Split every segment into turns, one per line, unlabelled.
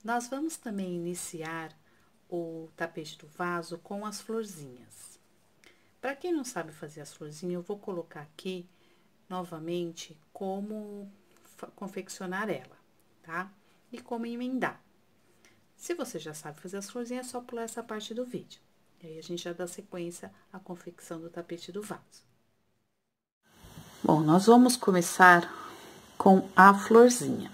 Nós vamos também iniciar o tapete do vaso com as florzinhas. Para quem não sabe fazer as florzinhas, eu vou colocar aqui novamente como confeccionar ela, tá? E como emendar. Se você já sabe fazer as florzinhas, é só pular essa parte do vídeo. E aí, a gente já dá sequência à confecção do tapete do vaso. Bom, nós vamos começar com a florzinha.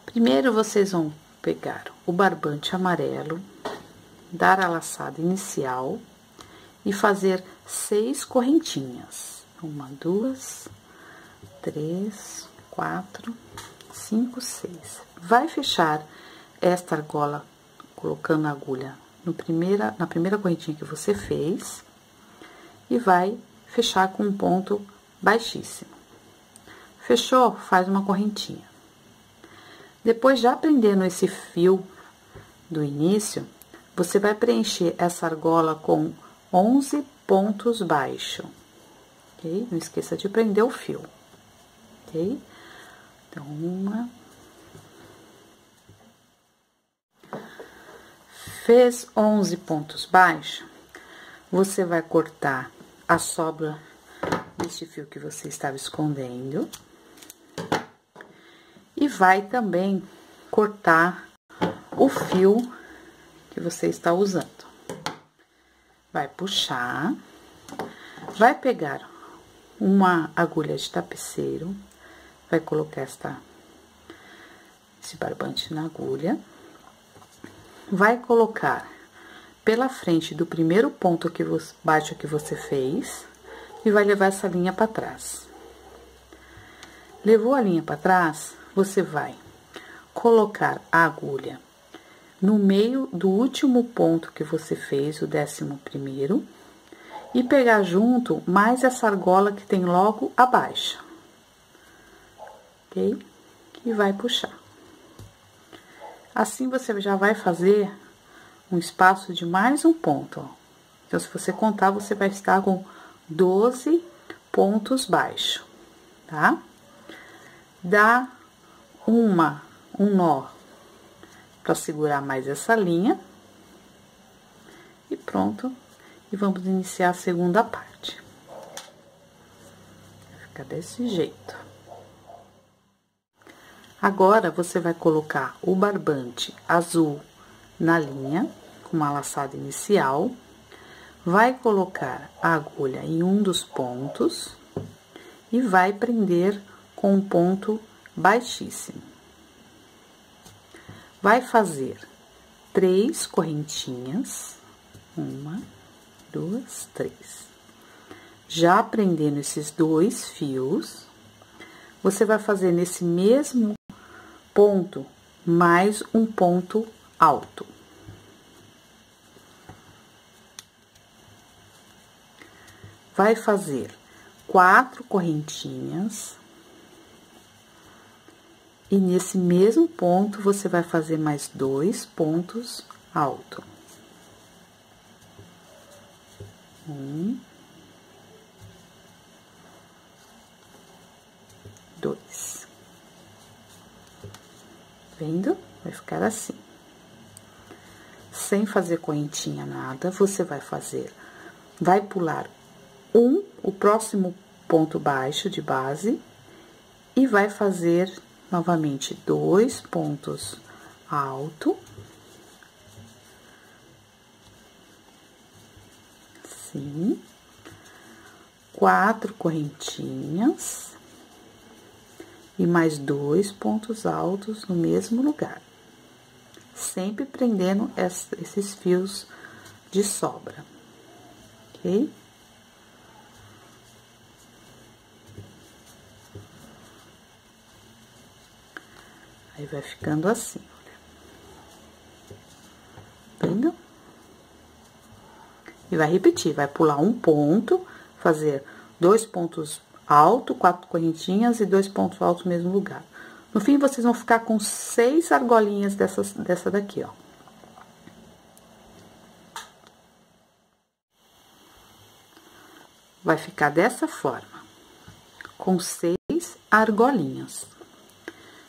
Primeiro, vocês vão pegar o barbante amarelo, dar a laçada inicial e fazer 6 correntinhas. 1, 2, 3, 4, 5, 6. Vai fechar esta argola colocando a agulha na primeira correntinha que você fez e vai fechar com um ponto baixíssimo. Fechou? Faz uma correntinha. Depois, já prendendo esse fio do início, você vai preencher essa argola com 11 pontos baixos, ok? Não esqueça de prender o fio, ok? Então, fez 11 pontos baixos, você vai cortar a sobra deste fio que você estava escondendo. E vai também cortar o fio que você está usando. Vai puxar, vai pegar uma agulha de tapeceiro, vai colocar esse barbante na agulha, vai colocar pela frente do primeiro ponto baixo que você fez e vai levar essa linha para trás. Levou a linha para trás, você vai colocar a agulha no meio do último ponto que você fez, o 11º, e pegar junto mais essa argola que tem logo abaixo, ok? E vai puxar. Assim, você já vai fazer um espaço de mais um ponto, ó. Então, se você contar, você vai estar com 12 pontos baixos, tá? Dá um nó para segurar mais essa linha. E pronto. E vamos iniciar a segunda parte. Fica desse jeito. Agora, você vai colocar o barbante azul na linha, com uma laçada inicial. Vai colocar a agulha em um dos pontos e vai prender com um ponto baixíssimo. Vai fazer 3 correntinhas, 1, 2, 3. Já prendendo esses 2 fios, você vai fazer nesse mesmo ponto mais um ponto alto. Vai fazer 4 correntinhas. E nesse mesmo ponto, você vai fazer mais 2 pontos altos. 1, 2. Vendo? Vai ficar assim. Sem fazer correntinha nada, você vai pular o próximo ponto baixo de base e vai fazer novamente 2 pontos altos, assim, 4 correntinhas e mais 2 pontos altos no mesmo lugar, sempre prendendo esses fios de sobra, ok? Aí, vai ficando assim, olha. Vendo? E vai repetir, vai pular um ponto, fazer 2 pontos altos, 4 correntinhas e 2 pontos altos no mesmo lugar. No fim, vocês vão ficar com 6 argolinhas dessa daqui, ó. Vai ficar dessa forma, com 6 argolinhas.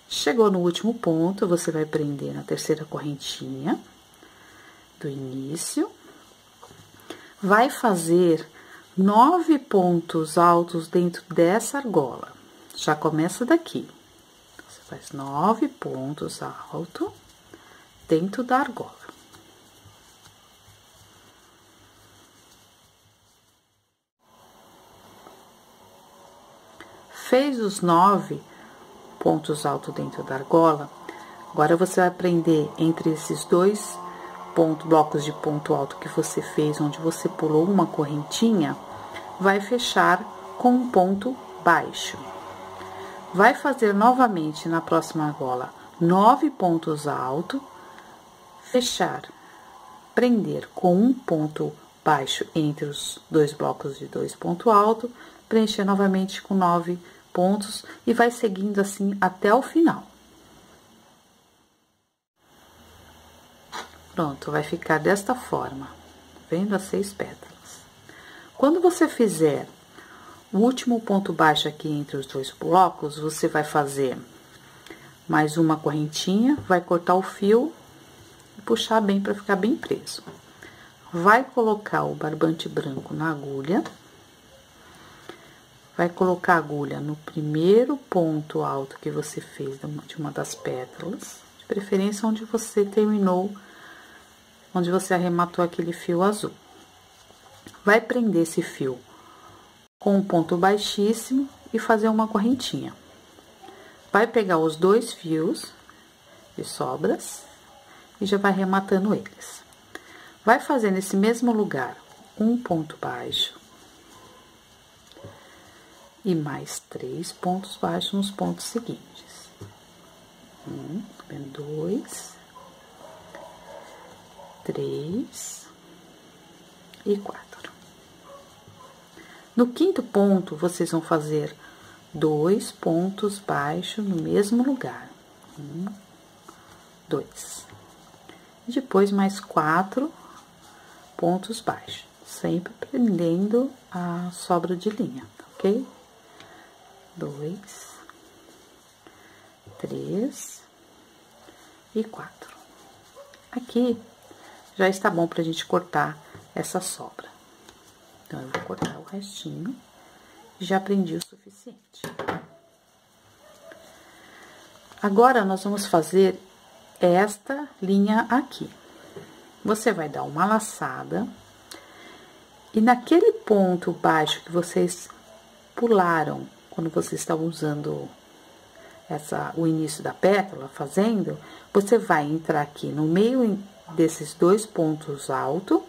Chegou no último ponto, você vai prender na terceira correntinha do início. Vai fazer 9 pontos altos dentro dessa argola. Já começa daqui. Você faz 9 pontos altos dentro da argola. Fez os 9 pontos altos dentro da argola, agora você vai prender entre esses dois blocos de ponto alto que você fez, onde você pulou uma correntinha, vai fechar com um ponto baixo. Vai fazer novamente na próxima argola 9 pontos altos, fechar, prender com um ponto baixo entre os dois blocos de 2 pontos altos, preencher novamente com 9 pontos e vai seguindo assim até o final. Pronto, vai ficar desta forma, vendo as 6 pétalas. Quando você fizer o último ponto baixo aqui entre os dois blocos, você vai fazer mais uma correntinha, vai cortar o fio e puxar bem para ficar bem preso. Vai colocar o barbante branco na agulha. Vai colocar a agulha no primeiro ponto alto que você fez de uma das pétalas, de preferência onde você terminou, onde você arrematou aquele fio azul. Vai prender esse fio com um ponto baixíssimo e fazer uma correntinha. Vai pegar os 2 fios de sobras e já vai arrematando eles. Vai fazer nesse mesmo lugar um ponto baixo. E mais 3 pontos baixos nos pontos seguintes. 2, 3 e 4. No quinto ponto, vocês vão fazer 2 pontos baixos no mesmo lugar. 2. Depois, mais 4 pontos baixos, sempre prendendo a sobra de linha, ok? 2, 3 e 4. Aqui já está bom pra gente cortar essa sobra. Então, eu vou cortar o restinho e já prendi o suficiente. Agora, nós vamos fazer esta linha aqui. Você vai dar uma laçada e naquele ponto baixo que vocês pularam quando vocês estavam usando o início da pétala, fazendo, você vai entrar aqui no meio desses 2 pontos altos,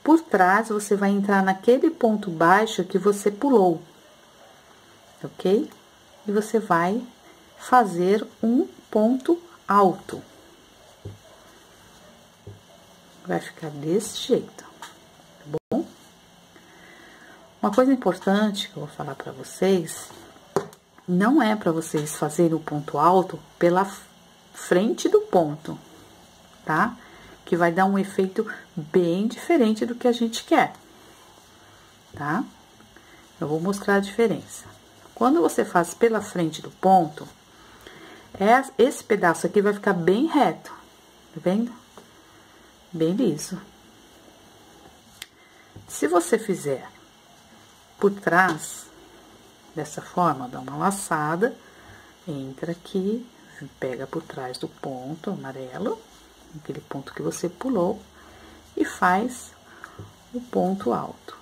por trás você vai entrar naquele ponto baixo que você pulou, ok? E você vai fazer um ponto alto. Vai ficar desse jeito, tá bom? Uma coisa importante que eu vou falar pra vocês, não é pra vocês fazerem o ponto alto pela frente do ponto, tá? Que vai dar um efeito bem diferente do que a gente quer, tá? Eu vou mostrar a diferença. Quando você faz pela frente do ponto, esse pedaço aqui vai ficar bem reto, tá vendo? Bem liso. Se você fizer por trás, dessa forma, dá uma laçada, entra aqui, pega por trás do ponto amarelo, aquele ponto que você pulou, e faz o ponto alto.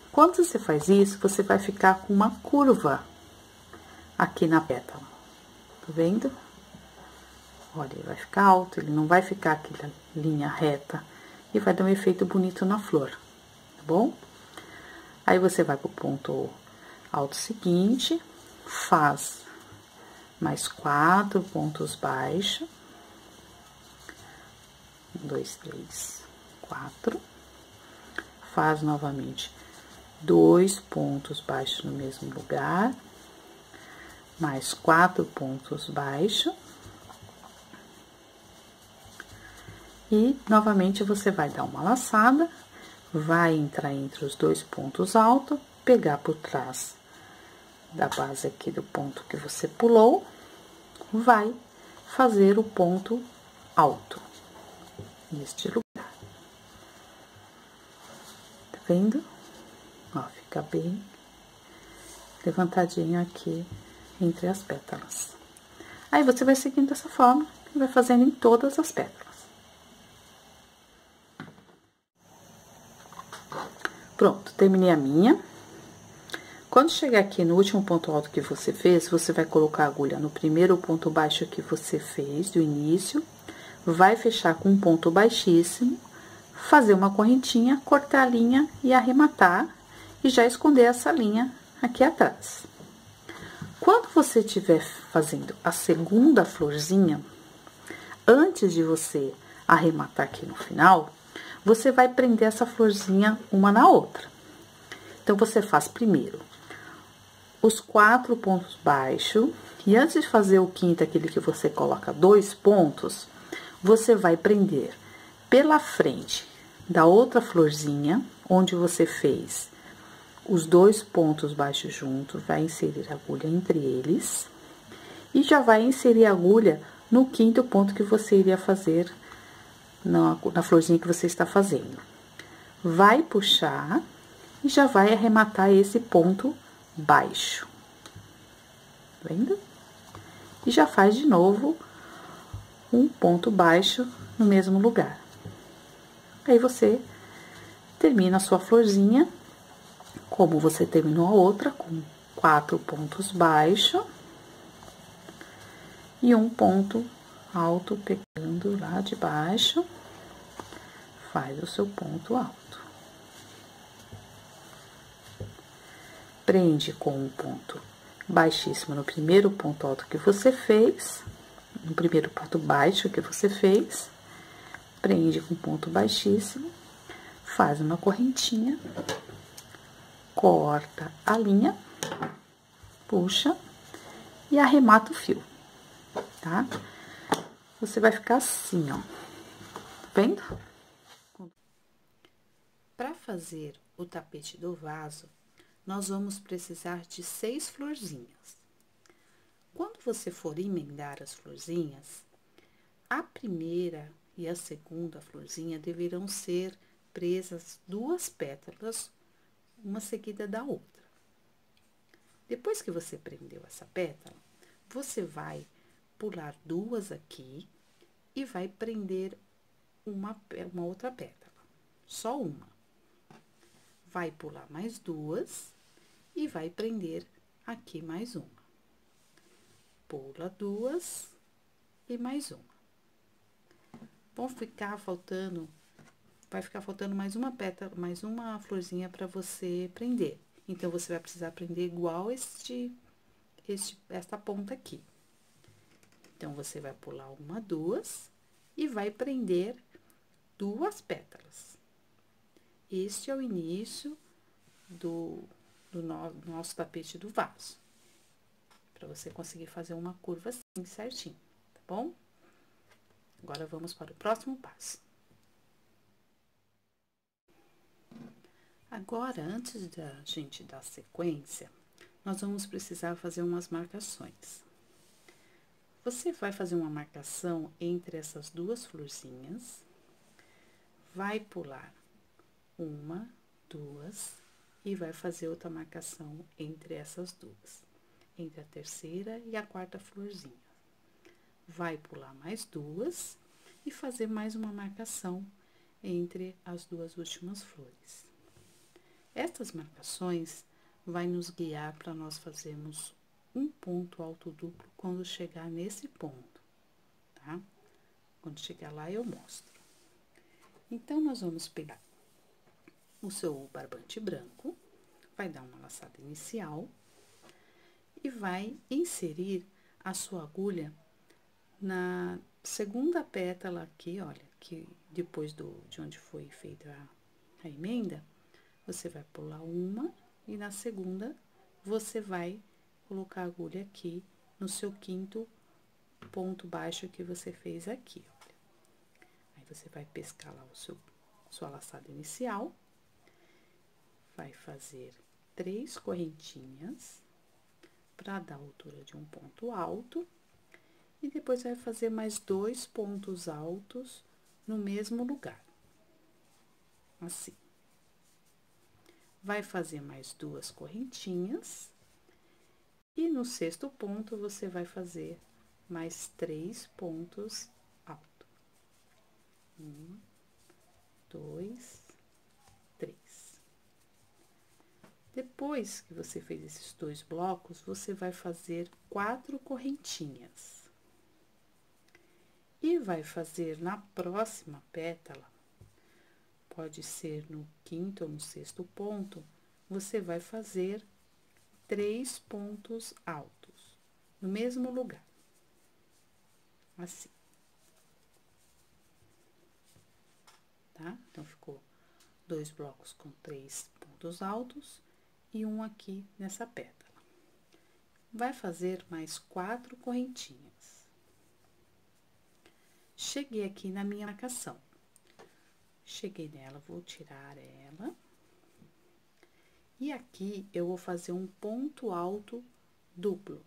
Quando você faz isso, você vai ficar com uma curva aqui na pétala, tá vendo? Olha, ele vai ficar alto, ele não vai ficar aquela linha reta, e vai dar um efeito bonito na flor, tá bom? Aí, você vai pro ponto alto seguinte, faz mais 4 pontos baixos. 1, 2, 3, 4. Faz novamente 2 pontos baixos no mesmo lugar, mais 4 pontos baixos. E, novamente, você vai dar uma laçada, vai entrar entre os 2 pontos altos, pegar por trás da base aqui do ponto que você pulou vai fazer o ponto alto neste lugar. Tá vendo? Ó, fica bem levantadinho aqui entre as pétalas. Aí, você vai seguindo dessa forma e vai fazendo em todas as pétalas. Pronto, terminei a minha. Quando chegar aqui no último ponto alto que você fez, você vai colocar a agulha no primeiro ponto baixo que você fez do início, vai fechar com um ponto baixíssimo, fazer uma correntinha, cortar a linha e arrematar, e já esconder essa linha aqui atrás. Quando você estiver fazendo a segunda florzinha, antes de você arrematar aqui no final, você vai prender essa florzinha uma na outra. Então, você faz primeiro os 4 pontos baixos, e antes de fazer o quinto, aquele que você coloca 2 pontos, você vai prender pela frente da outra florzinha, onde você fez os 2 pontos baixos juntos, vai inserir a agulha entre eles, e já vai inserir a agulha no quinto ponto que você iria fazer na florzinha que você está fazendo. Vai puxar e já vai arrematar esse ponto baixo. Tá vendo? E já faz de novo um ponto baixo no mesmo lugar. Aí, você termina a sua florzinha, como você terminou a outra, com 4 pontos baixos e um ponto alto pegando lá de baixo, faz o seu ponto alto. Prende com um ponto baixíssimo no primeiro ponto alto que você fez, no primeiro ponto baixo que você fez, prende com ponto baixíssimo, faz uma correntinha, corta a linha, puxa e arremata o fio, tá? Você vai ficar assim, ó, tá vendo? Para fazer o tapete do vaso, nós vamos precisar de 6 florzinhas. Quando você for emendar as florzinhas, a primeira e a segunda florzinha deverão ser presas 2 pétalas, uma seguida da outra. Depois que você prendeu essa pétala, você vai pular 2 aqui e vai prender uma outra pétala, só uma. Vai pular mais 2 e vai prender aqui mais uma. Pula 2 e mais uma. Vai ficar faltando mais uma pétala, mais uma florzinha para você prender. Então, você vai precisar prender igual esta ponta aqui. Então, você vai pular 1, 2 e vai prender 2 pétalas. Este é o início do nosso tapete do vaso. Para você conseguir fazer uma curva assim, certinho, tá bom? Agora, vamos para o próximo passo. Agora, antes da gente dar sequência, nós vamos precisar fazer umas marcações. Você vai fazer uma marcação entre essas 2 florzinhas, vai pular 1, 2 e vai fazer outra marcação entre essas 2, entre a terceira e a 4ª florzinha. Vai pular mais 2 e fazer mais uma marcação entre as 2 últimas flores. Estas marcações vai nos guiar para nós fazermos um ponto alto duplo quando chegar nesse ponto, tá? Quando chegar lá, eu mostro. Então, nós vamos pegar o seu barbante branco, vai dar uma laçada inicial e vai inserir a sua agulha na segunda pétala aqui, olha, que depois de onde foi feita a emenda, você vai pular 1 e na segunda você vai colocar a agulha aqui no seu quinto ponto baixo que você fez aqui, olha. Aí, você vai pescar lá sua laçada inicial, vai fazer 3 correntinhas para dar a altura de um ponto alto E depois vai fazer mais 2 pontos altos no mesmo lugar. Assim. Vai fazer mais 2 correntinhas. E no 6º ponto, você vai fazer mais 3 pontos altos. 1, 2, 3. Depois que você fez esses 2 blocos, você vai fazer 4 correntinhas. E vai fazer na próxima pétala, pode ser no 5º ou no 6º ponto, você vai fazer 3 pontos altos, no mesmo lugar. Assim. Tá? Então, ficou 2 blocos com 3 pontos altos e um aqui nessa pétala. Vai fazer mais 4 correntinhas. Cheguei aqui na minha marcação. Cheguei nela, vou tirar ela. E aqui, eu vou fazer um ponto alto duplo.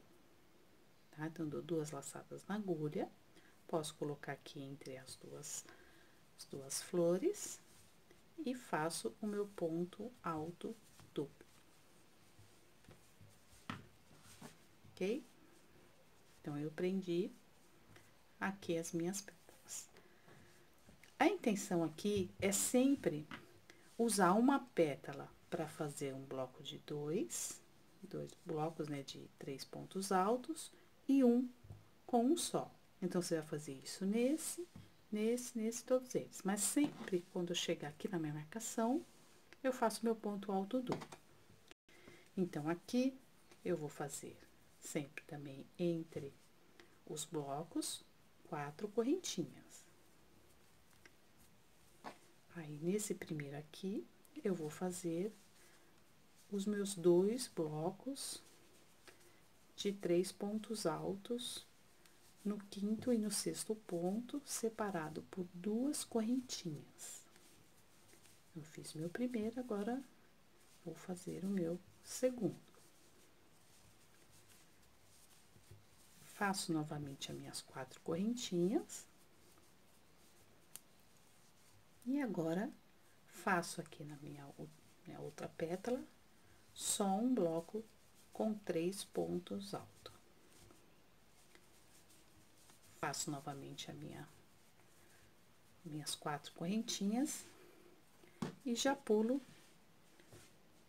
Tá? Então, dou 2 laçadas na agulha. Posso colocar aqui entre as duas flores. E faço o meu ponto alto duplo. Ok? Então, eu prendi aqui as minhas pétalas. A intenção aqui é sempre usar uma pétala para fazer um bloco de 2 blocos, né, de 3 pontos altos e um com um só. Então, você vai fazer isso nesse, todos eles. Mas sempre quando eu chegar aqui na minha marcação, eu faço meu ponto alto duplo. Então, aqui eu vou fazer sempre também entre os blocos 4 correntinhas. Aí, nesse primeiro aqui, eu vou fazer os meus 2 blocos de 3 pontos altos no 5º e no 6º ponto, separado por 2 correntinhas. Eu fiz meu primeiro, agora vou fazer o meu segundo. Faço novamente as minhas 4 correntinhas. E agora, faço aqui na minha outra pétala, só um bloco com 3 pontos altos. Faço novamente minhas 4 correntinhas e já pulo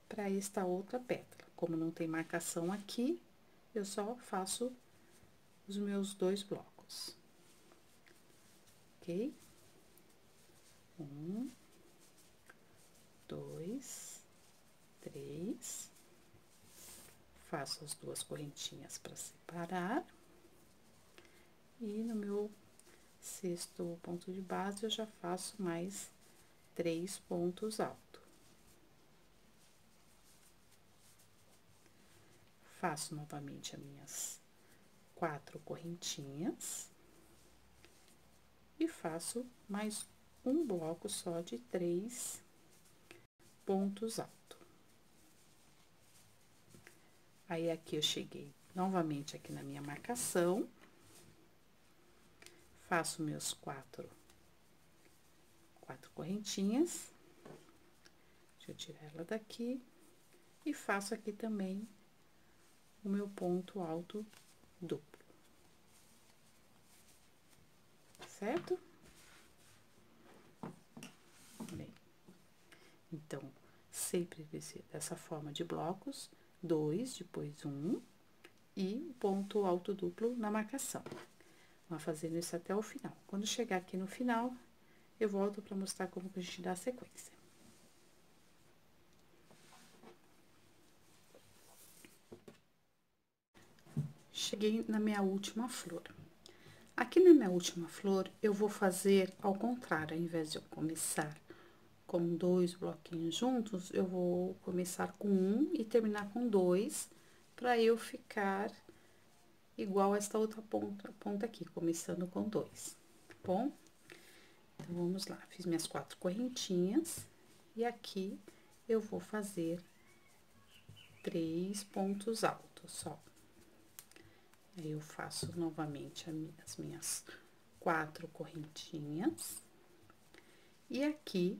para esta outra pétala. Como não tem marcação aqui, eu só faço os meus 2 blocos. Ok? 1, 2, 3. Faço as 2 correntinhas para separar. E no meu 6º ponto de base, eu já faço mais 3 pontos altos. Faço novamente as minhas 4 correntinhas. E faço mais um bloco só de 3 pontos altos. Aí, aqui eu cheguei novamente aqui na minha marcação. Faço meus 4 correntinhas. Deixa eu tirar ela daqui. E faço aqui também o meu ponto alto duplo. Certo? Bem, então, sempre dessa forma de blocos, 2, depois 1, e ponto alto duplo na marcação. Vou fazendo isso até o final. Quando chegar aqui no final, eu volto para mostrar como que a gente dá a sequência. Cheguei na minha última flor. Aqui na minha última flor, eu vou fazer ao contrário, ao invés de eu começar com 2 bloquinhos juntos, eu vou começar com 1 e terminar com 2, para eu ficar igual esta outra ponta aqui, começando com 2, tá bom? Então, vamos lá, fiz minhas 4 correntinhas, e aqui eu vou fazer 3 pontos altos, só. Aí, eu faço novamente as minhas 4 correntinhas. E aqui,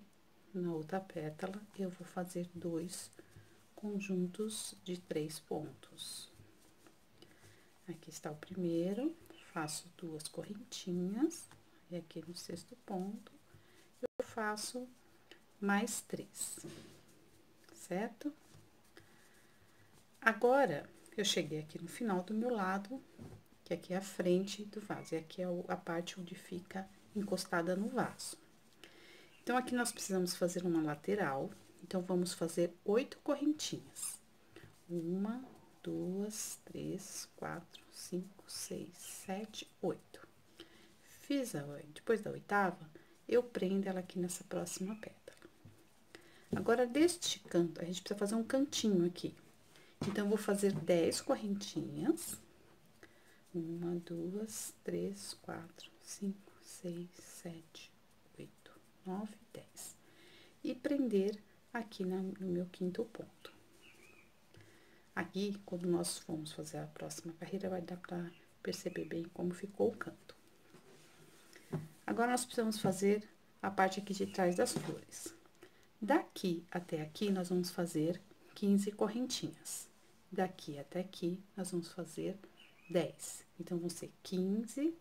na outra pétala, eu vou fazer 2 conjuntos de 3 pontos. Aqui está o primeiro, faço 2 correntinhas, e aqui no 6º ponto, eu faço mais 3, certo? Agora, eu cheguei aqui no final do meu lado, que aqui é a frente do vaso, e aqui é a parte onde fica encostada no vaso. Então, aqui nós precisamos fazer uma lateral, então, vamos fazer 8 correntinhas. 1, 2, 3, 4, 5, 6, 7, 8. Fiz depois da 8ª, eu prendo ela aqui nessa próxima pétala. Agora, deste canto, a gente precisa fazer um cantinho aqui. Então, eu vou fazer 10 correntinhas. 1, 2, 3, 4, 5, 6, 7, 8, 9, 10. E prender aqui no meu 5º ponto. Aqui, quando nós formos fazer a próxima carreira, vai dar pra perceber bem como ficou o canto. Agora, nós precisamos fazer a parte aqui de trás das flores. Daqui até aqui, nós vamos fazer 15 correntinhas. Daqui até aqui, nós vamos fazer 10. Então, vão ser 15,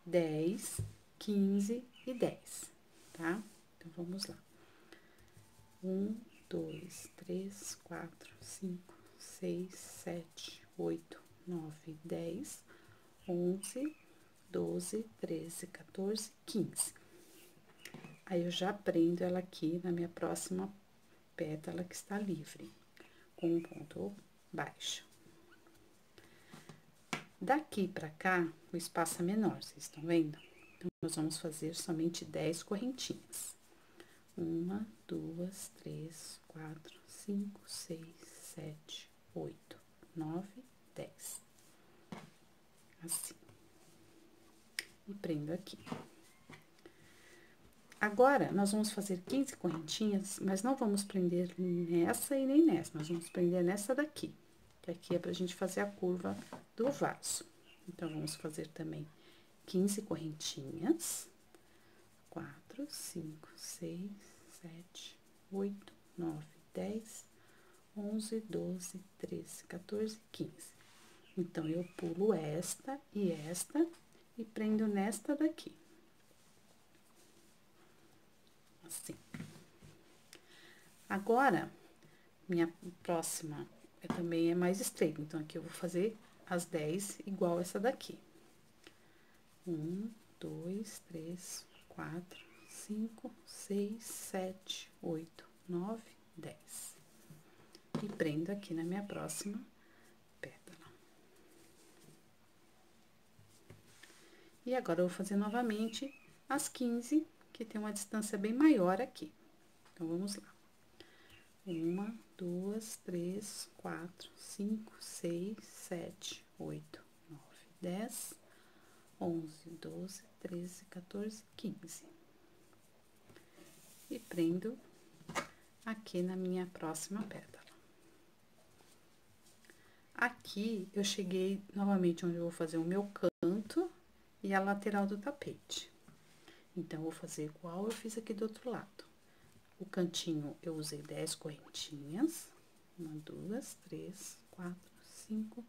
10, 15 e 10, tá? Então, vamos lá. 1, 2, 3, 4, 5, 6, 7, 8, 9, 10, 11, 12, 13, 14, 15. Aí, eu já prendo ela aqui na minha próxima pétala que está livre, com um ponto baixo. Daqui pra cá, o espaço é menor, vocês estão vendo? Então, nós vamos fazer somente 10 correntinhas. 1, 2, 3, 4, 5, 6, 7, 8, 9, 10. Assim. E prendo aqui. Agora, nós vamos fazer 15 correntinhas, mas não vamos prender nessa e nem nessa. Nós vamos prender nessa daqui, que aqui é pra gente fazer a curva do vaso. Então, vamos fazer também 15 correntinhas. 4, 5, 6, 7, 8, 9, 10, 11, 12, 13, 14, 15. Então, eu pulo esta e prendo nesta daqui. Assim. Agora, minha próxima também é mais estreita, então, aqui eu vou fazer as 10 igual essa daqui. 1, 2, 3, 4, 5, 6, 7, 8, 9, 10. E prendo aqui na minha próxima pétala. E agora, eu vou fazer novamente as 15, que tem uma distância bem maior aqui. Então, vamos lá. 1, 2, 3, 4, 5, 6, 7, 8, 9, 10, 11, 12, 13, 14, 15. E prendo aqui na minha próxima pétala. Aqui, eu cheguei novamente onde eu vou fazer o meu canto e a lateral do tapete. Então, vou fazer igual eu fiz aqui do outro lado. O cantinho, eu usei 10 correntinhas. 1, 2, 3, 4, 5,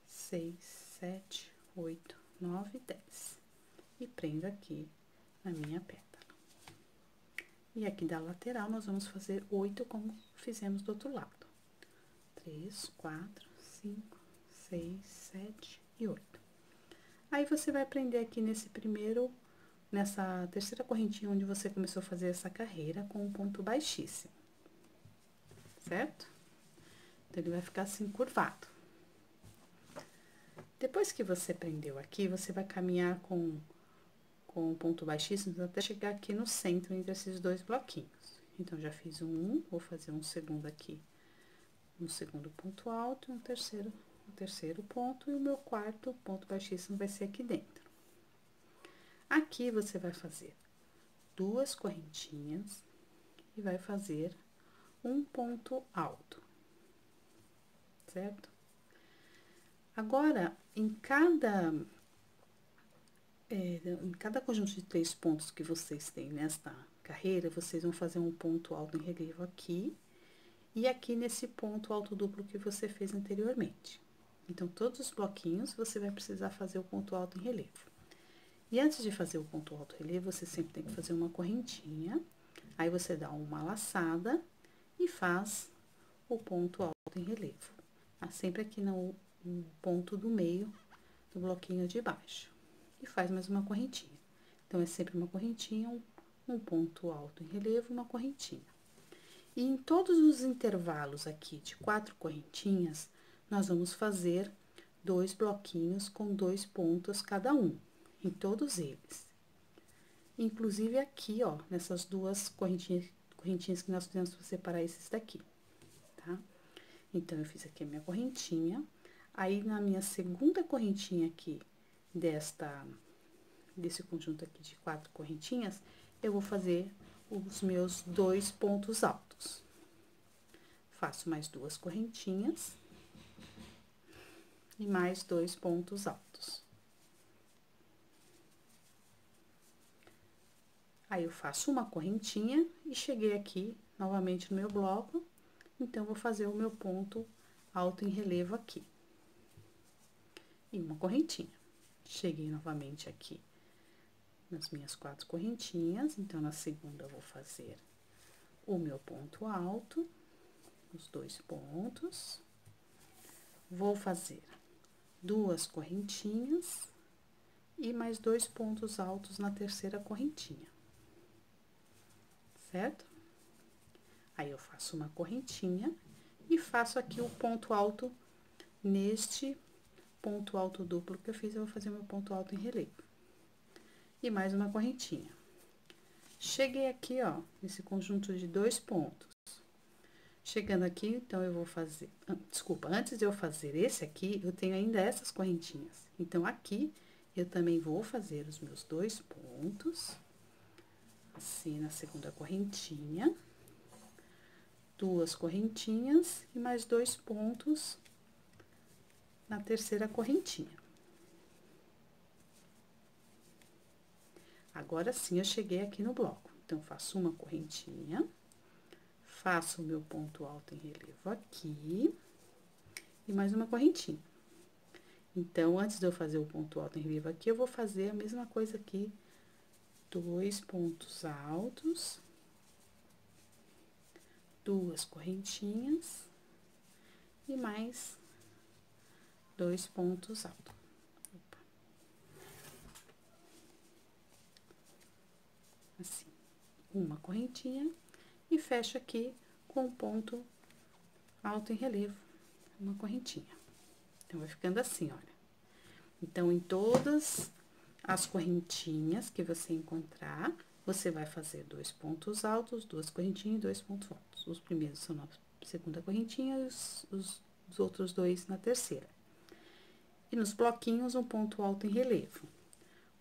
6, 7, 8, 9, 10. E prendo aqui na minha pétala. E aqui da lateral, nós vamos fazer 8, como fizemos do outro lado. 3, 4, 5, 6, 7 e 8. Aí, você vai prender aqui nessa terceira correntinha onde você começou a fazer essa carreira com um ponto baixíssimo. Certo? Então, ele vai ficar assim, curvado. Depois que você prendeu aqui, você vai caminhar com um ponto baixíssimo até chegar aqui no centro, entre esses dois bloquinhos. Então, já fiz um, vou fazer um segundo aqui, um segundo ponto alto e um terceiro ponto, e o meu quarto ponto baixíssimo vai ser aqui dentro. Aqui, você vai fazer 2 correntinhas e vai fazer um ponto alto, certo? Agora, em cada conjunto de 3 pontos que vocês têm nesta carreira, vocês vão fazer um ponto alto em relevo aqui e aqui nesse ponto alto duplo que você fez anteriormente. Então, todos os bloquinhos você vai precisar fazer o ponto alto em relevo. E antes de fazer o ponto alto em relevo, você sempre tem que fazer uma correntinha, aí você dá uma laçada e faz o ponto alto em relevo. Sempre aqui no ponto do meio do bloquinho de baixo. E faz mais uma correntinha. Então, é sempre uma correntinha, um ponto alto em relevo, uma correntinha. E em todos os intervalos aqui de 4 correntinhas, nós vamos fazer 2 bloquinhos com 2 pontos cada um, em todos eles. Inclusive aqui, ó, nessas 2 correntinhas que nós fizemos para separar esses daqui, tá? Então, eu fiz aqui a minha correntinha, aí na minha segunda correntinha aqui desse conjunto aqui de 4 correntinhas, eu vou fazer os meus 2 pontos altos. Faço mais 2 correntinhas e mais 2 pontos altos. Aí, eu faço uma correntinha e cheguei aqui novamente no meu bloco, então, vou fazer o meu ponto alto em relevo aqui. E uma correntinha. Cheguei novamente aqui nas minhas 4 correntinhas, então, na segunda, eu vou fazer o meu ponto alto, os 2 pontos. Vou fazer 2 correntinhas e mais 2 pontos altos na terceira correntinha, certo? Aí, eu faço uma correntinha e faço aqui o ponto alto neste ponto alto duplo que eu fiz, eu vou fazer meu ponto alto em relevo. E mais uma correntinha. Cheguei aqui, ó, nesse conjunto de 2 pontos. Chegando aqui, então, eu vou fazer... Desculpa, antes de eu fazer esse aqui, eu tenho ainda essas correntinhas. Então, aqui, eu também vou fazer os meus 2 pontos. Assim, na segunda correntinha. 2 correntinhas e mais 2 pontos na terceira correntinha. Agora sim, eu cheguei aqui no bloco. Então, faço uma correntinha, faço o meu ponto alto em relevo aqui e mais uma correntinha. Então, antes de eu fazer o ponto alto em relevo aqui, eu vou fazer a mesma coisa aqui, 2 pontos altos, 2 correntinhas e mais 2 pontos altos. Opa. Assim, uma correntinha e fecho aqui com o ponto alto em relevo, uma correntinha. Então, vai ficando assim, olha. Então, em todas as correntinhas que você encontrar, você vai fazer 2 pontos altos, 2 correntinhas e 2 pontos altos. Os primeiros são na segunda correntinha e os outros 2 na terceira. E nos bloquinhos, um ponto alto em relevo.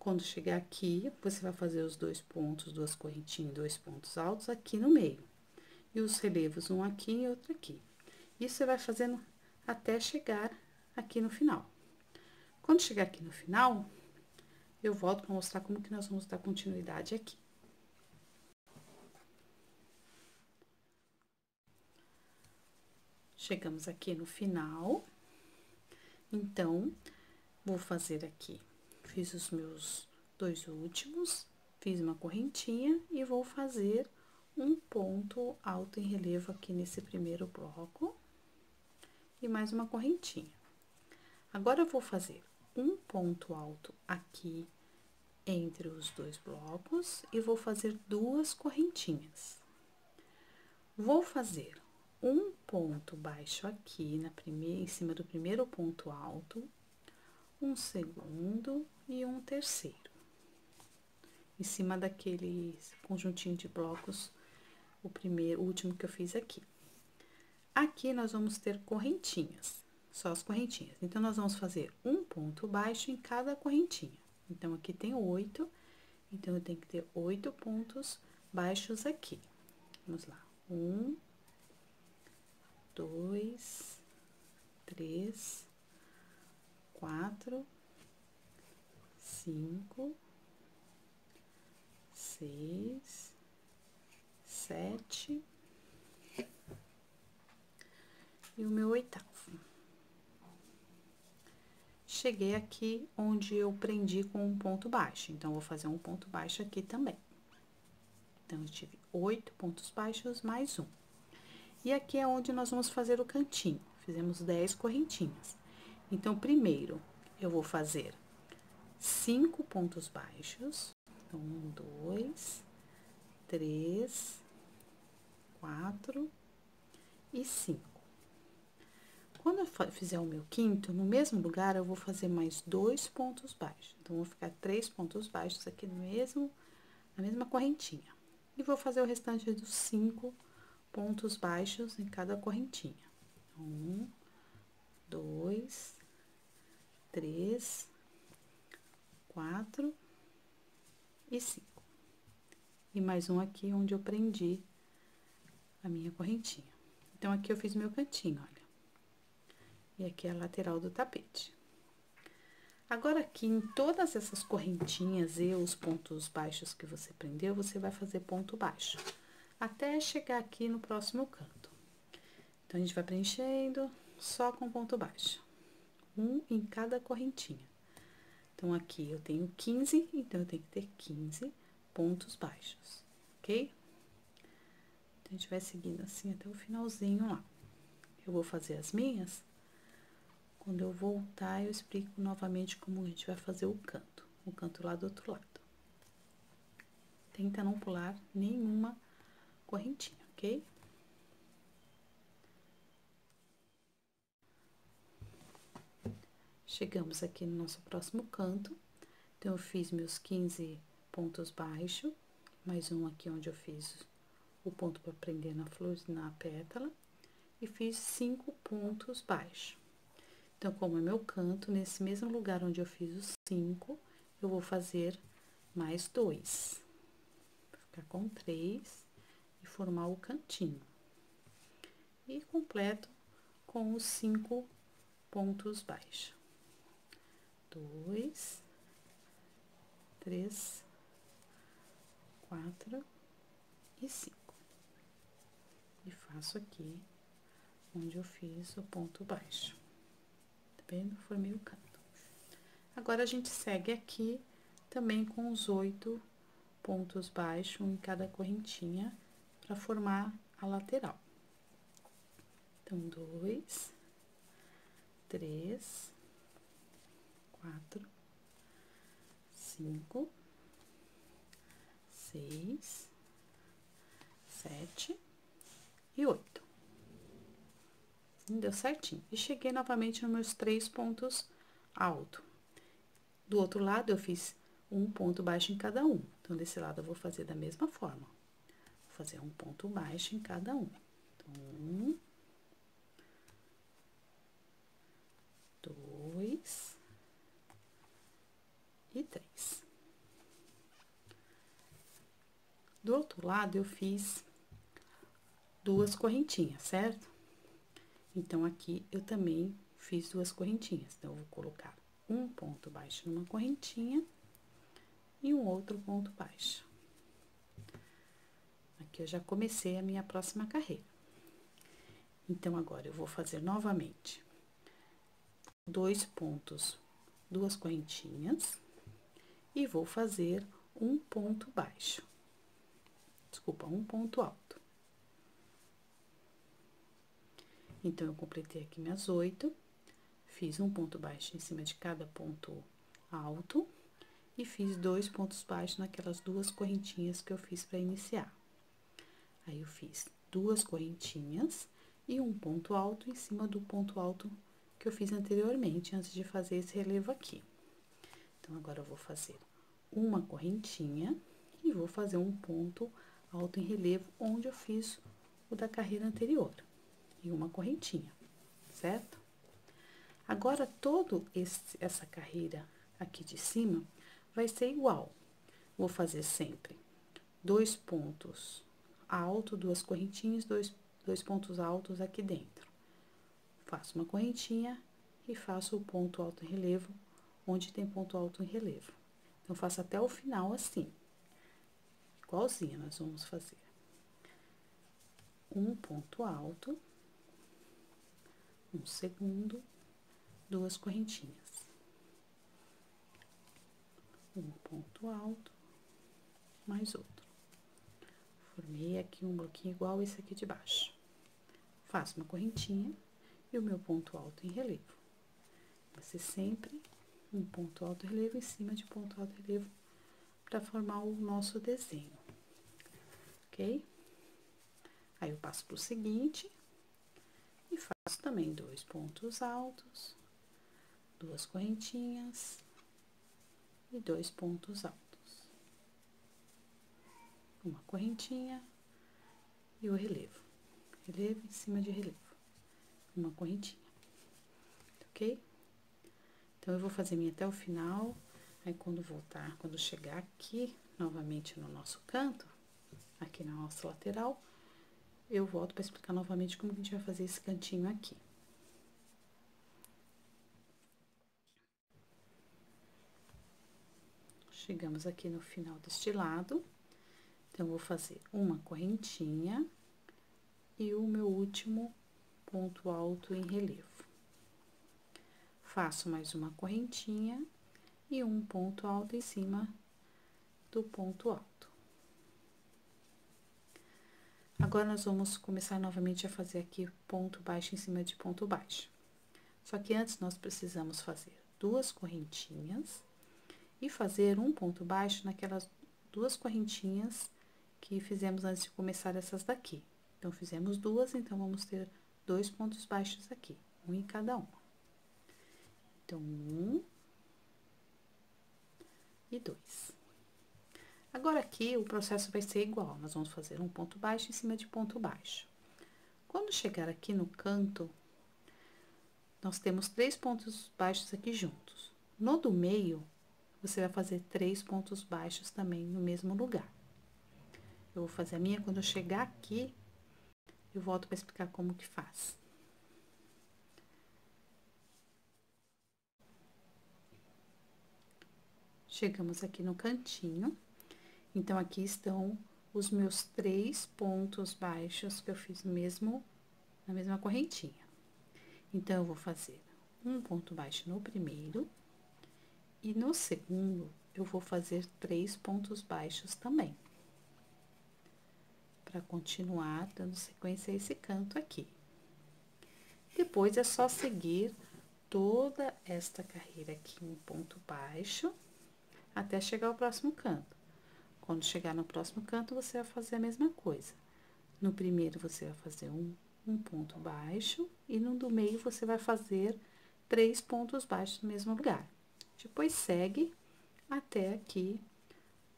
Quando chegar aqui, você vai fazer os 2 pontos, 2 correntinhas e 2 pontos altos aqui no meio. E os relevos, um aqui e outro aqui. Isso você vai fazendo até chegar aqui no final. Quando chegar aqui no final, eu volto para mostrar como que nós vamos dar continuidade aqui. Chegamos aqui no final. Então, vou fazer aqui, fiz os meus 2 últimos, fiz uma correntinha e vou fazer um ponto alto em relevo aqui nesse primeiro bloco e mais uma correntinha. Agora, eu vou fazer um ponto alto aqui entre os 2 blocos e vou fazer 2 correntinhas. Vou fazer um ponto baixo aqui em cima do primeiro ponto alto, um segundo e um terceiro. Em cima daquele conjuntinho de blocos, o último que eu fiz aqui. Aqui, nós vamos ter correntinhas, só as correntinhas. Então, nós vamos fazer um ponto baixo em cada correntinha. Então, aqui tem 8, então, eu tenho que ter 8 pontos baixos aqui. Vamos lá. 1, 2, 3, 4, 5, 6, 7 e o meu oitavo. Cheguei aqui onde eu prendi com um ponto baixo, então, vou fazer um ponto baixo aqui também. Então, eu tive 8 pontos baixos mais um. E aqui é onde nós vamos fazer o cantinho. Fizemos 10 correntinhas. Então, primeiro, eu vou fazer 5 pontos baixos. Então, 1, 2, 3, 4 e 5. Quando eu fizer o meu quinto, no mesmo lugar, eu vou fazer mais 2 pontos baixos. Então, vou ficar 3 pontos baixos aqui no na mesma correntinha. E vou fazer o restante dos 5 pontos baixos em cada correntinha. 1, 2, 3, 4 e 5. E mais um aqui onde eu prendi a minha correntinha. Então, aqui eu fiz meu cantinho, olha. E aqui é a lateral do tapete. Agora, aqui em todas essas correntinhas e os pontos baixos que você prendeu, você vai fazer ponto baixo, até chegar aqui no próximo canto. Então, a gente vai preenchendo só com ponto baixo. Um em cada correntinha. Então, aqui eu tenho 15, então, eu tenho que ter 15 pontos baixos, ok? Então, a gente vai seguindo assim até o finalzinho lá. Eu vou fazer as minhas. Quando eu voltar, eu explico novamente como a gente vai fazer o canto lá do outro lado. Tenta não pular nenhuma correntinha, ok? Chegamos aqui no nosso próximo canto. Então, eu fiz meus 15 pontos baixos, mais um aqui onde eu fiz o ponto para prender na flor, na pétala, e fiz 5 pontos baixos. Então, como é meu canto, nesse mesmo lugar onde eu fiz os 5, eu vou fazer mais 2. Vou ficar com 3 e formar o cantinho. E completo com os 5 pontos baixos. 2, 3, 4 e 5. E faço aqui onde eu fiz o ponto baixo. Tá vendo? Formei o canto. Agora, a gente segue aqui também com os 8 pontos baixos em cada correntinha para formar a lateral. Então, 2, 3, 4, 5, 6, 7 e 8. Deu certinho. E cheguei novamente nos meus 3 pontos altos. Do outro lado, eu fiz um ponto baixo em cada um. Então, desse lado, eu vou fazer da mesma forma. Vou fazer um ponto baixo em cada um. Então, 1, 2 e 3. Do outro lado, eu fiz 2 correntinhas, certo? Então, aqui, eu também fiz 2 correntinhas. Então, eu vou colocar um ponto baixo numa correntinha e um outro ponto baixo. Aqui, eu já comecei a minha próxima carreira. Então, agora, eu vou fazer novamente 2 pontos, 2 correntinhas e vou fazer um ponto baixo. Desculpa, um ponto alto. Então, eu completei aqui minhas 8, fiz um ponto baixo em cima de cada ponto alto e fiz 2 pontos baixos naquelas 2 correntinhas que eu fiz para iniciar. Aí, eu fiz 2 correntinhas e um ponto alto em cima do ponto alto que eu fiz anteriormente, antes de fazer esse relevo aqui. Então, agora, eu vou fazer uma correntinha e vou fazer um ponto alto em relevo, onde eu fiz o da carreira anterior. E uma correntinha, certo? Agora, essa carreira aqui de cima vai ser igual. Vou fazer sempre 2 pontos altos, 2 correntinhas, dois pontos altos aqui dentro. Faço uma correntinha e faço o ponto alto em relevo onde tem ponto alto em relevo. Então, faço até o final assim. Igualzinho nós vamos fazer. Um ponto alto, um segundo, duas correntinhas. Um ponto alto, mais outro. Formei aqui um bloquinho igual esse aqui de baixo. Faço uma correntinha e o meu ponto alto em relevo. Vai ser sempre um ponto alto em relevo em cima de ponto alto em relevo para formar o nosso desenho, ok? Aí, eu passo pro seguinte e faço também 2 pontos altos, 2 correntinhas e 2 pontos altos. Uma correntinha e o relevo. Relevo em cima de relevo. Uma correntinha, ok? Então, eu vou fazer minha até o final. Aí, quando voltar, quando chegar aqui, novamente no nosso canto, aqui na nossa lateral, eu volto para explicar novamente como que a gente vai fazer esse cantinho aqui. Chegamos aqui no final deste lado. Então, eu vou fazer uma correntinha e o meu último ponto alto em relevo. Faço mais uma correntinha e um ponto alto em cima do ponto alto. Agora, nós vamos começar novamente a fazer aqui ponto baixo em cima de ponto baixo. Só que antes, nós precisamos fazer 2 correntinhas e fazer um ponto baixo naquelas 2 correntinhas que fizemos antes de começar essas daqui. Então, fizemos 2, então, vamos ter 2 pontos baixos aqui, um em cada uma. Então, 1 e 2. Agora, aqui, o processo vai ser igual, nós vamos fazer um ponto baixo em cima de ponto baixo. Quando chegar aqui no canto, nós temos 3 pontos baixos aqui juntos. No do meio, você vai fazer 3 pontos baixos também no mesmo lugar. Eu vou fazer a minha, quando eu chegar aqui, eu volto para explicar como que faz. Chegamos aqui no cantinho, então, aqui estão os meus 3 pontos baixos que eu fiz na mesma correntinha. Então, eu vou fazer um ponto baixo no primeiro e no segundo, eu vou fazer 3 pontos baixos também. Para continuar dando sequência a esse canto aqui. Depois, é só seguir toda esta carreira aqui em ponto baixo, até chegar ao próximo canto. Quando chegar no próximo canto, você vai fazer a mesma coisa. No primeiro, você vai fazer um ponto baixo, e no do meio, você vai fazer 3 pontos baixos no mesmo lugar. Depois, segue até aqui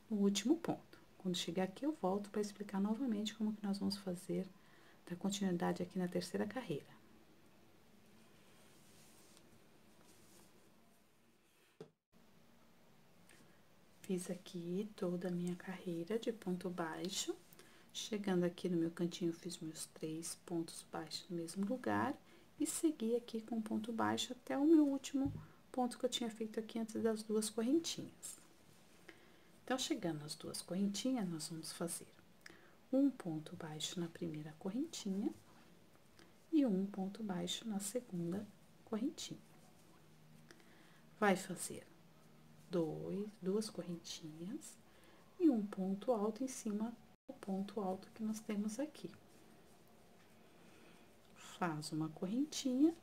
no último ponto. Quando chegar aqui, eu volto para explicar novamente como que nós vamos fazer da continuidade aqui na terceira carreira. Fiz aqui toda a minha carreira de ponto baixo. Chegando aqui no meu cantinho, fiz meus 3 pontos baixos no mesmo lugar. E segui aqui com ponto baixo até o meu último ponto que eu tinha feito aqui antes das 2 correntinhas. Então, chegando às 2 correntinhas, nós vamos fazer um ponto baixo na primeira correntinha e um ponto baixo na segunda correntinha. Vai fazer 2 correntinhas e um ponto alto em cima do ponto alto que nós temos aqui. Faz uma correntinha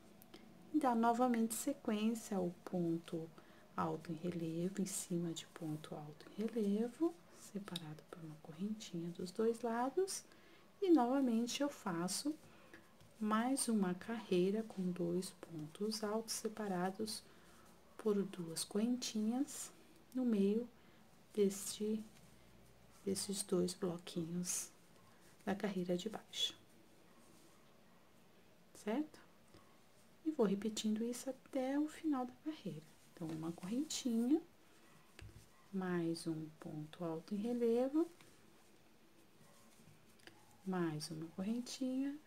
e dá novamente sequência ao ponto alto em relevo em cima de ponto alto em relevo, separado por uma correntinha dos 2 lados, e novamente eu faço mais uma carreira com 2 pontos altos separados por 2 correntinhas no meio desses 2 bloquinhos da carreira de baixo, certo? E vou repetindo isso até o final da carreira. Então, uma correntinha, mais um ponto alto em relevo, mais uma correntinha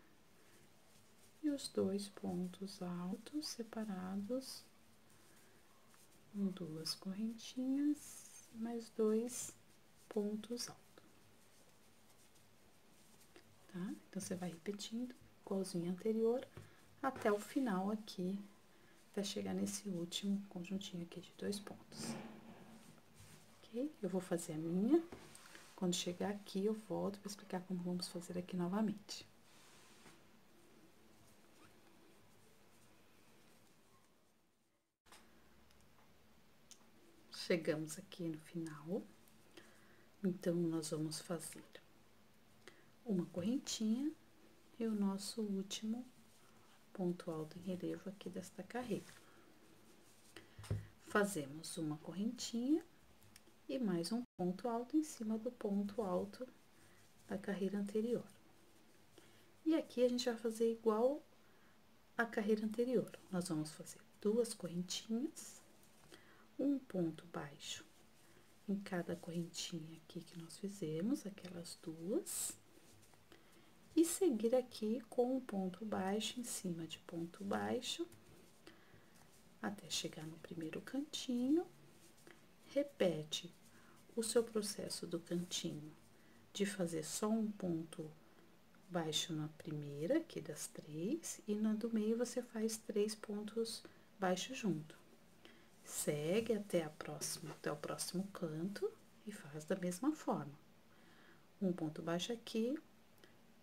e os 2 pontos altos separados com 2 correntinhas, mais 2 pontos altos, tá? Então, você vai repetindo, igualzinho anterior, até o final aqui, até chegar nesse último conjuntinho aqui de 2 pontos. Ok? Eu vou fazer a minha, quando chegar aqui, eu volto para explicar como vamos fazer aqui novamente. Chegamos aqui no final, então, nós vamos fazer uma correntinha e o nosso último ponto alto em relevo aqui desta carreira. Fazemos uma correntinha e mais um ponto alto em cima do ponto alto da carreira anterior. E aqui a gente vai fazer igual a carreira anterior. Nós vamos fazer 2 correntinhas, um ponto baixo em cada correntinha aqui que nós fizemos, aquelas 2, e seguir aqui com um ponto baixo em cima de ponto baixo, até chegar no primeiro cantinho. Repete o seu processo do cantinho de fazer só um ponto baixo na primeira, aqui das 3, e na do meio você faz 3 pontos baixos junto. Segue até o próximo canto e faz da mesma forma. Um ponto baixo aqui,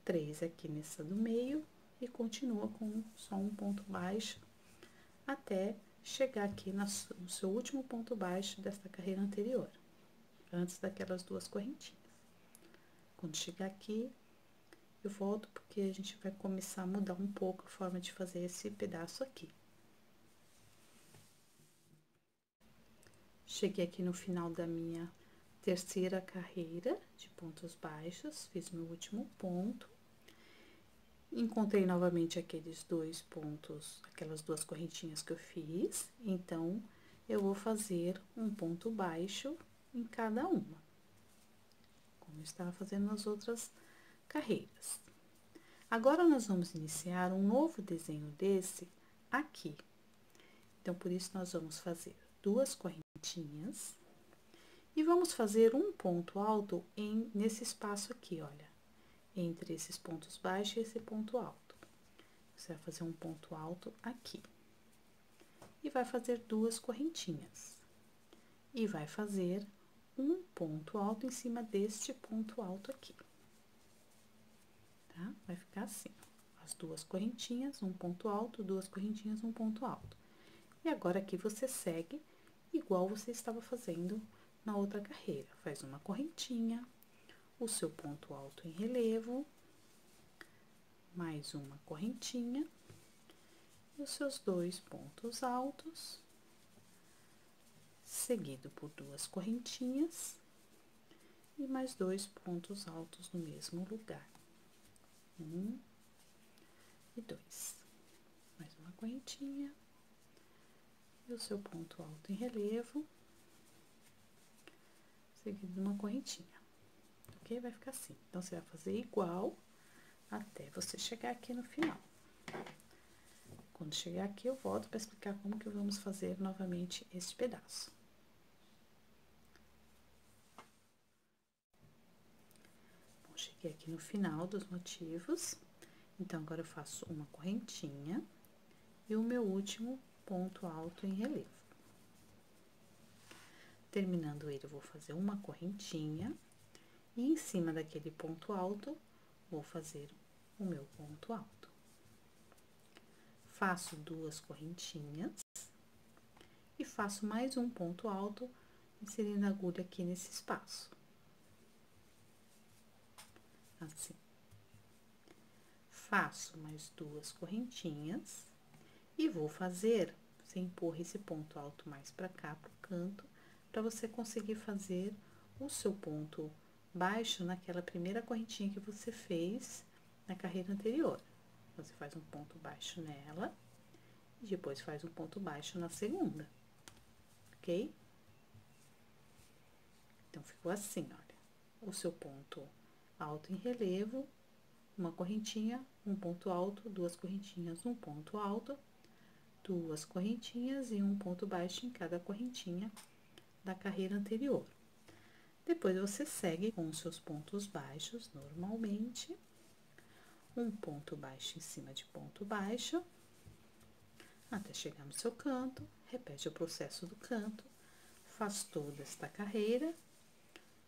3 aqui nessa do meio, e continua com só um ponto baixo até chegar aqui no seu último ponto baixo desta carreira anterior, antes daquelas 2 correntinhas. Quando chegar aqui, eu volto porque a gente vai começar a mudar um pouco a forma de fazer esse pedaço aqui. Cheguei aqui no final da minha terceira carreira de pontos baixos, fiz meu último ponto. Encontrei novamente aqueles 2 pontos, aquelas 2 correntinhas que eu fiz, então, eu vou fazer um ponto baixo em cada uma, como eu estava fazendo nas outras carreiras. Agora, nós vamos iniciar um novo desenho desse aqui. Então, por isso, nós vamos fazer 2 correntinhas e vamos fazer um ponto alto nesse espaço aqui, olha, entre esses pontos baixos e esse ponto alto. Você vai fazer um ponto alto aqui. E vai fazer 2 correntinhas. E vai fazer um ponto alto em cima deste ponto alto aqui. Tá? Vai ficar assim, ó, as 2 correntinhas, um ponto alto, 2 correntinhas, um ponto alto. E agora, aqui você segue igual você estava fazendo na outra carreira. Faz uma correntinha, o seu ponto alto em relevo, mais uma correntinha, e os seus 2 pontos altos, seguido por 2 correntinhas, e mais 2 pontos altos no mesmo lugar. 1 e 2. Mais uma correntinha, e o seu ponto alto em relevo, seguido de uma correntinha, ok? Vai ficar assim. Então, você vai fazer igual até você chegar aqui no final. Quando chegar aqui, eu volto para explicar como que vamos fazer novamente este pedaço. Bom, cheguei aqui no final dos motivos, então, agora eu faço uma correntinha e o meu último ponto alto em relevo. Terminando ele, eu vou fazer uma correntinha e em cima daquele ponto alto, vou fazer o meu ponto alto. Faço 2 correntinhas e faço mais um ponto alto, inserindo a agulha aqui nesse espaço. Assim. Faço mais 2 correntinhas e vou fazer, você empurra esse ponto alto mais pra cá, pro canto, pra você conseguir fazer o seu ponto baixo naquela primeira correntinha que você fez na carreira anterior. Você faz um ponto baixo nela e depois faz um ponto baixo na segunda, ok? Então, ficou assim, olha, o seu ponto alto em relevo, uma correntinha, um ponto alto, duas correntinhas, um ponto alto, duas correntinhas e um ponto baixo em cada correntinha da carreira anterior. Depois, você segue com os seus pontos baixos, normalmente, um ponto baixo em cima de ponto baixo, até chegar no seu canto, repete o processo do canto, faz toda esta carreira,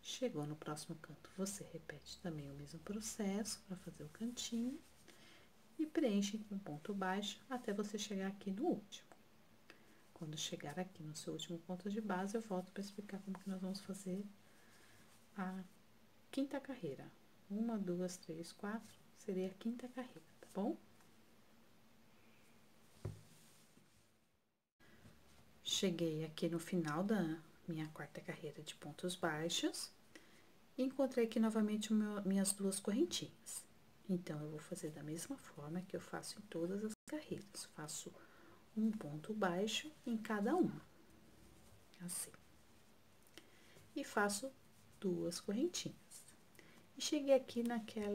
chegou no próximo canto, você repete também o mesmo processo para fazer o cantinho, e preenche com ponto baixo até você chegar aqui no último. Quando chegar aqui no seu último ponto de base, eu volto para explicar como que nós vamos fazer a quinta carreira. 1, 2, 3, 4, seria a quinta carreira, tá bom? Cheguei aqui no final da minha quarta carreira de pontos baixos e encontrei aqui novamente minhas duas correntinhas. Então, eu vou fazer da mesma forma que eu faço em todas as carreiras. Faço um ponto baixo em cada uma, assim. E faço duas correntinhas. E cheguei aqui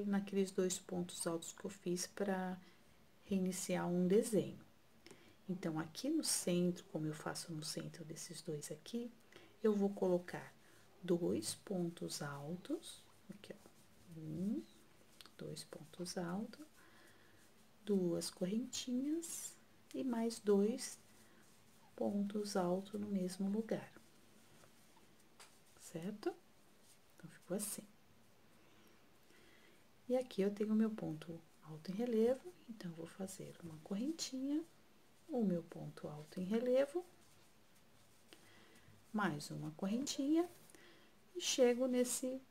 naqueles dois pontos altos que eu fiz para reiniciar um desenho. Então, aqui no centro, como eu faço no centro desses dois aqui, eu vou colocar dois pontos altos, aqui, ó, dois pontos altos, duas correntinhas e mais dois pontos altos no mesmo lugar, certo? Então, ficou assim. E aqui eu tenho o meu ponto alto em relevo, então, eu vou fazer uma correntinha, o meu ponto alto em relevo, mais uma correntinha, e chego nesse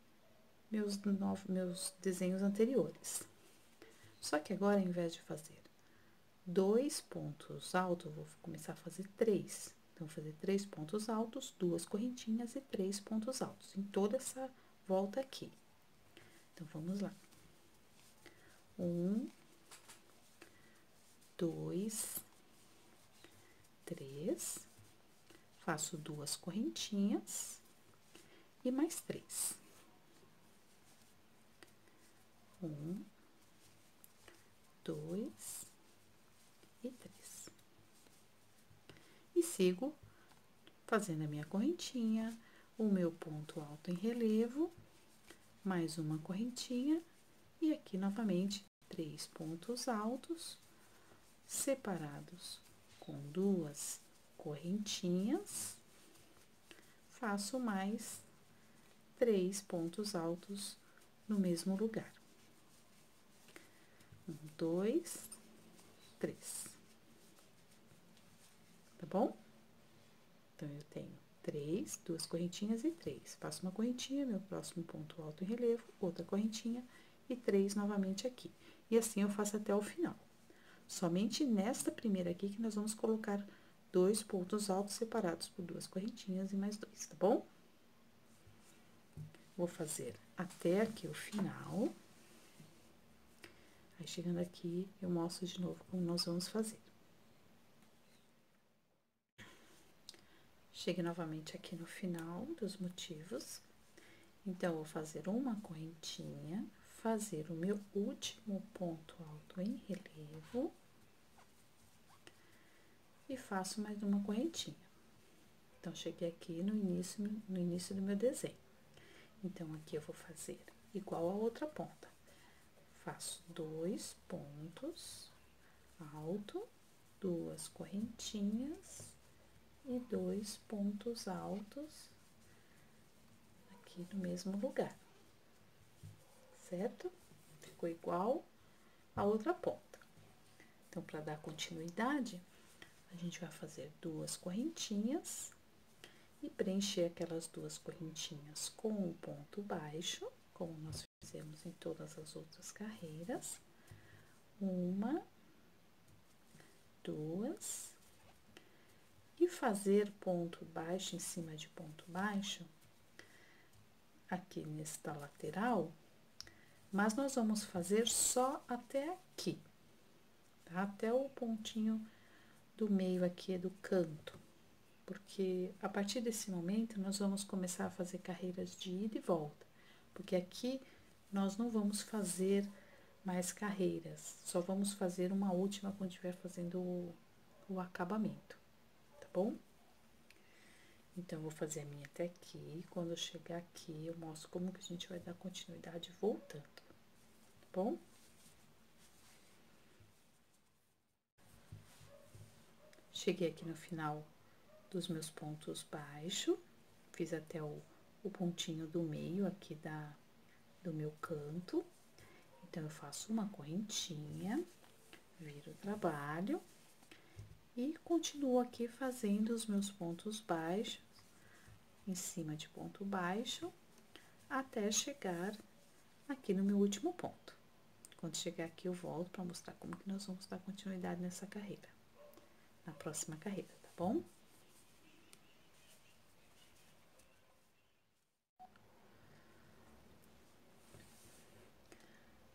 meus desenhos anteriores. Só que agora, ao invés de fazer dois pontos altos, eu vou começar a fazer três. Então, vou fazer três pontos altos, duas correntinhas e três pontos altos, em toda essa volta aqui. Então, vamos lá. 1, 2, 3, faço duas correntinhas e mais três. 1, 2 e 3. E sigo fazendo a minha correntinha, o meu ponto alto em relevo, mais uma correntinha, e aqui novamente três pontos altos, separados com duas correntinhas, faço mais três pontos altos no mesmo lugar. 1, 2, 3. Tá bom? Então, eu tenho três, duas correntinhas e três. Faço uma correntinha, meu próximo ponto alto em relevo, outra correntinha e três novamente aqui. E assim eu faço até o final. Somente nesta primeira aqui que nós vamos colocar dois pontos altos separados por duas correntinhas e mais dois, tá bom? Vou fazer até aqui o final. Aí, chegando aqui, eu mostro de novo como nós vamos fazer. Cheguei novamente aqui no final dos motivos. Então, eu vou fazer uma correntinha, fazer o meu último ponto alto em relevo e faço mais uma correntinha. Então, cheguei aqui no início do meu desenho. Então, aqui eu vou fazer igual a outra ponta. Faço dois pontos alto, duas correntinhas e dois pontos altos aqui no mesmo lugar, certo? Ficou igual a outra ponta. Então, para dar continuidade, a gente vai fazer duas correntinhas e preencher aquelas duas correntinhas com o ponto baixo, como nós fizemos em todas as outras carreiras. 1, 2, e fazer ponto baixo em cima de ponto baixo aqui nesta lateral, mas nós vamos fazer só até aqui, tá? Até o pontinho do meio aqui do canto, porque a partir desse momento nós vamos começar a fazer carreiras de ida e volta, porque aqui nós não vamos fazer mais carreiras. Só vamos fazer uma última quando estiver fazendo o acabamento, tá bom? Então, eu vou fazer a minha até aqui. Quando eu chegar aqui, eu mostro como que a gente vai dar continuidade voltando, tá bom? Cheguei aqui no final dos meus pontos baixos, fiz até o pontinho do meio aqui do meu canto. Então, eu faço uma correntinha, viro o trabalho e continuo aqui fazendo os meus pontos baixos, em cima de ponto baixo, até chegar aqui no meu último ponto. Quando chegar aqui, eu volto para mostrar como que nós vamos dar continuidade nessa carreira, na próxima carreira, tá bom?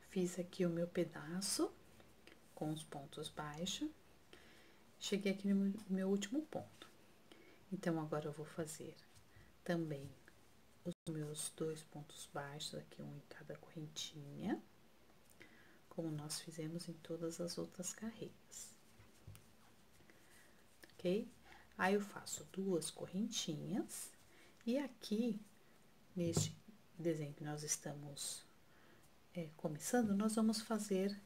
Fiz aqui o meu pedaço com os pontos baixos. Cheguei aqui no meu último ponto. Então, agora eu vou fazer também os meus 2 pontos baixos, aqui um em cada correntinha, como nós fizemos em todas as outras carreiras, ok? Aí, eu faço 2 correntinhas, e aqui, neste desenho que nós estamos começando, nós vamos fazer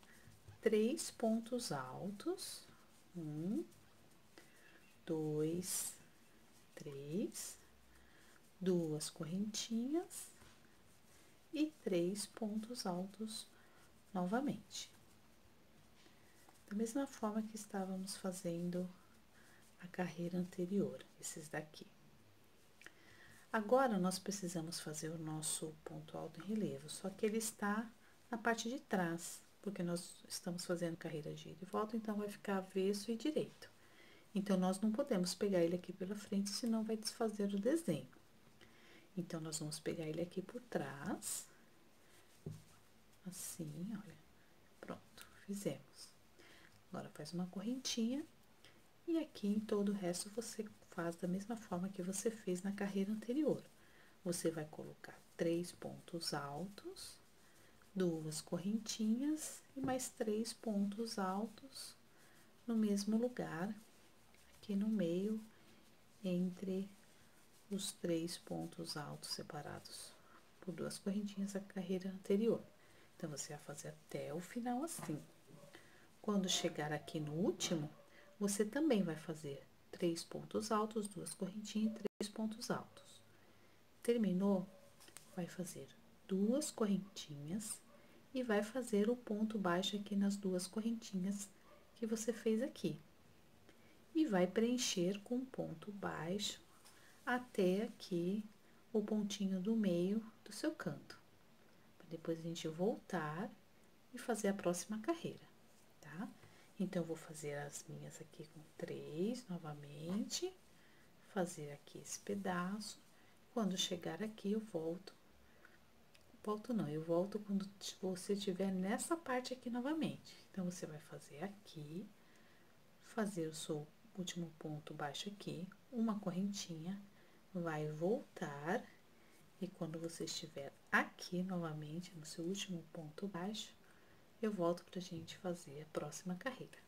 3 pontos altos, 1, 2, 3, 2 correntinhas e 3 pontos altos novamente. Da mesma forma que estávamos fazendo a carreira anterior, esses daqui. Agora, nós precisamos fazer o nosso ponto alto em relevo, só que ele está na parte de trás, porque nós estamos fazendo carreira gira e volta, então vai ficar avesso e direito. Então, nós não podemos pegar ele aqui pela frente, senão vai desfazer o desenho. Então, nós vamos pegar ele aqui por trás, assim, olha, pronto, fizemos. Agora, faz uma correntinha, e aqui em todo o resto você faz da mesma forma que você fez na carreira anterior. Você vai colocar 3 pontos altos, 2 correntinhas e mais 3 pontos altos no mesmo lugar, aqui no meio, entre os 3 pontos altos separados por 2 correntinhas da carreira anterior. Então, você vai fazer até o final assim. Quando chegar aqui no último, você também vai fazer 3 pontos altos, 2 correntinhas e 3 pontos altos. Terminou, vai fazer 2 correntinhas e vai fazer o ponto baixo aqui nas 2 correntinhas que você fez aqui. E vai preencher com ponto baixo até aqui o pontinho do meio do seu canto. Depois a gente voltar e fazer a próxima carreira, tá? Então, eu vou fazer as minhas aqui com 3 novamente, fazer aqui esse pedaço. Quando chegar aqui, eu volto. Eu volto quando você estiver nessa parte aqui novamente. Então, você vai fazer aqui, fazer o seu último ponto baixo aqui, uma correntinha, vai voltar, e quando você estiver aqui novamente, no seu último ponto baixo, eu volto pra gente fazer a próxima carreira.